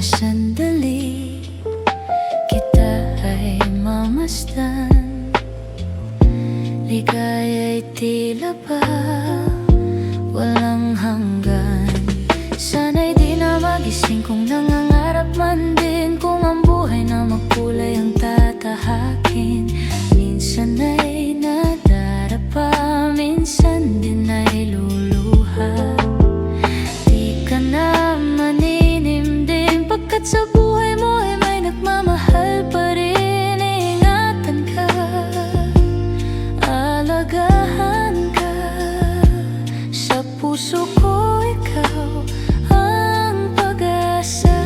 sandali kita ay mamasdan. Ligaya'y tila ba walang hanggan. Sana'y di na magising kung nangangarap man din, kung ang buhay na magkulay ang tatahakin. Minsan ay nadarapa, minsan din ay luluha. Di ka na maninimdim pagkat sa buhay mo ay may nagmamahal pa rin. Ingatan ka, alagahan ka, sa puso ko ikaw ang pag-asa.